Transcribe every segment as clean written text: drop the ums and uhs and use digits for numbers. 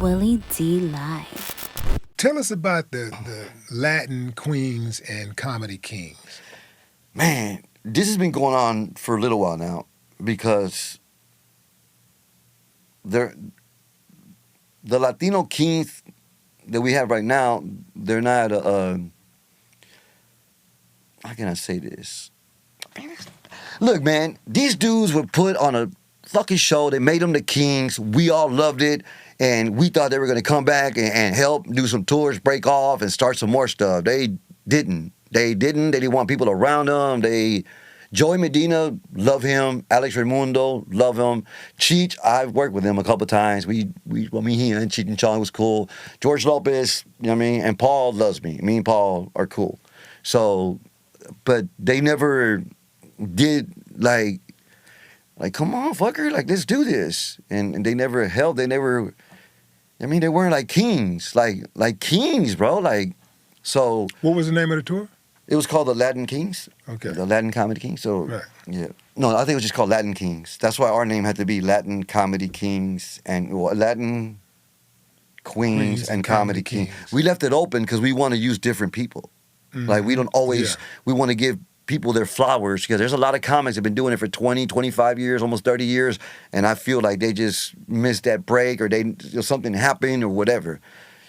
Willie D Live. Tell us about the Latin queens and comedy kings. Man, this has been going on for a little while now because the Latino kings that we have right now, they're not, how can I say this? Look, man, these dudes were put on a fucking show. They made them the kings. We all loved it. And we thought they were going to come back and help do some tours, break off, and start some more stuff. They didn't. They didn't want people around them. Joey Medina, love him. Alex Raimundo, love him. Cheech, I've worked with him a couple times. He and Cheech and Chong was cool. George Lopez, you know what I mean? And Paul loves me. Me and Paul are cool. So, but they never did like, come on, fucker, like, let's do this. And they never held, they weren't like kings, like kings, bro. Like, so. What was the name of the tour? It was called the Latin Kings. Okay. The Latin Comedy Kings. So, right. Yeah. No, I think it was just called Latin Kings. That's why our name had to be Latin Comedy Kings and Latin Queens and Comedy Kings. We left it open because we want to use different people. Mm-hmm. Like, we don't always, we want to give people their flowers because there's a lot of comics that have been doing it for 20, 25 years, almost 30 years, and I feel like they just missed that break or something happened or whatever.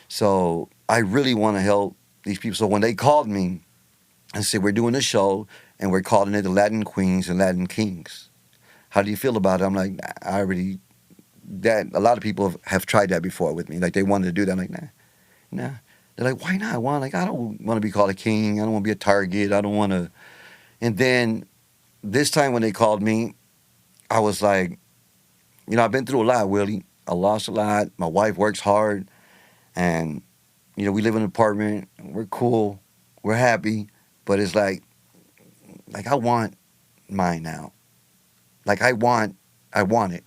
So I really want to help these people. So when they called me and said, we're doing a show and we're calling it the Latin Queens and Latin Kings, how do you feel about it? I'm like, a lot of people have tried that before with me. Like, they wanted to do that. I'm like, nah. They're like, why not? Juan? Like, I don't want to be called a king. I don't want to be a target. I don't want to. And then this time when they called me, I was like, I've been through a lot, Willie. I lost a lot. My wife works hard. And, we live in an apartment. We're cool. We're happy. But it's like I want mine now. Like, I want it.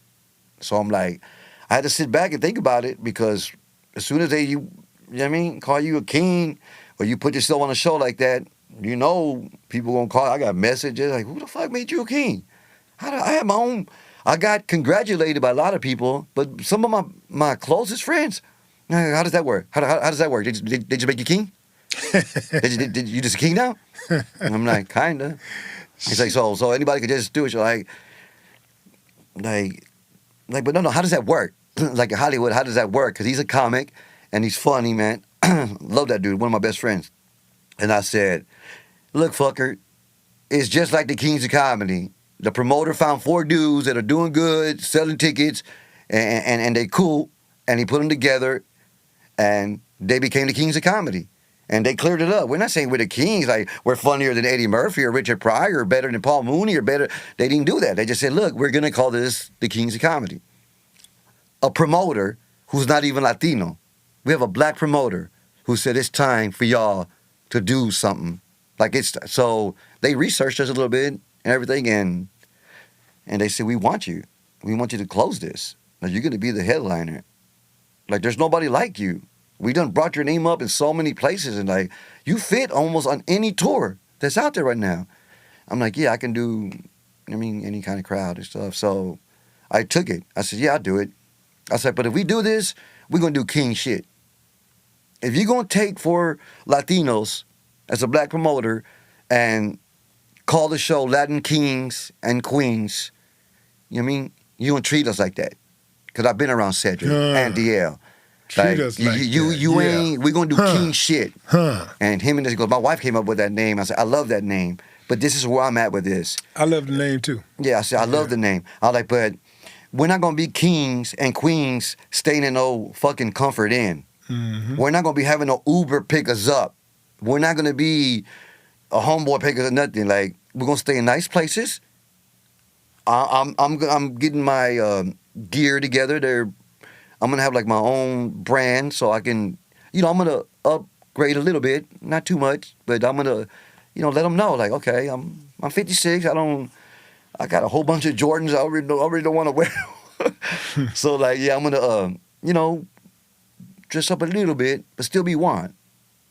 So I'm like, I had to sit back and think about it because as soon as they, call you a king or you put yourself on a show like that, people gonna call. I got messages like, who the fuck made you a king? I have my own. I got congratulated by a lot of people, but some of my closest friends. How does that work? How does that work? Did you make you king? did you just a king now? And I'm like, kinda. He's like, so anybody could just do it. You're like, but no. How does that work? Like in Hollywood, how does that work? Because he's a comic and he's funny, man. Love that dude. One of my best friends. And I said, look, fucker, it's just like the Kings of Comedy. The promoter found 4 dudes that are doing good, selling tickets, and they cool, and he put them together, and they became the Kings of Comedy. And they cleared it up. We're not saying we're the kings, like we're funnier than Eddie Murphy or Richard Pryor or better than Paul Mooney or better. They didn't do that. They just said, look, we're going to call this the Kings of Comedy. A promoter who's not even Latino. We have a black promoter who said it's time for y'all to do something. So they researched us a little bit and everything, and they said, we want you. We want you to close this. Like, you're going to be the headliner. Like, there's nobody like you. We done brought your name up in so many places, and like, you fit almost on any tour that's out there right now. I'm like, yeah, I can do, any kind of crowd and stuff. So I took it. I said, yeah, I'll do it. I said, but if we do this, we're going to do king shit. If you're going to take 4 Latinos as a black promoter and call the show Latin Kings and Queens, you going to treat us like that. Because I've been around Cedric and DL. Treat us like you ain't, we're going to do king shit. And him and this goes, my wife came up with that name. I said, I love that name. But this is where I'm at with this. I love the name too. Yeah, I said, I love the name. I was like, but we're not going to be kings and queens staying in no fucking comfort inn. Mm-hmm. We're not going to be having no Uber pick us up. We're not going to be a homeboy pick us up, nothing. Like, we're going to stay in nice places. I'm getting my gear together. I'm going to have like my own brand so I can, I'm going to upgrade a little bit, not too much, but I'm going to, let them know, like, okay, I'm 56. I got a whole bunch of Jordans I already don't want to wear. So, like, yeah, I'm going to, dress up a little bit, but still be Juan.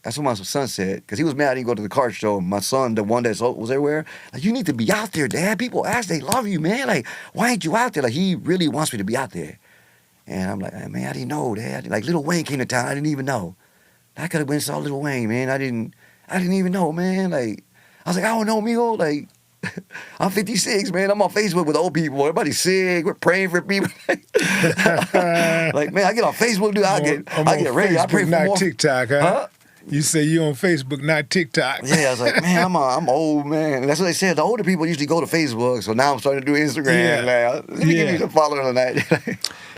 That's what my son said, because he was mad he didn't go to the car show. My son, the one that was everywhere, like, you need to be out there, Dad. People ask, they love you, man. Like, why ain't you out there? Like, he really wants me to be out there. And I'm like, man, I didn't know that. Like Lil Wayne came to town, I didn't even know. I could have went and saw Lil Wayne, man. I didn't even know, man. Like, I was like, I don't know, mijo. Like, I'm 56, man. I'm on Facebook with old people. Everybody's sick. We're praying for people. Like, man, I get on Facebook, dude. I get ready. I pray for not more. TikTok, huh? You say you on Facebook, not TikTok. Yeah, I was like, man, I'm old, man. That's what they said. The older people usually go to Facebook. So now I'm starting to do Instagram. Yeah. Like, let me give you some followers on that.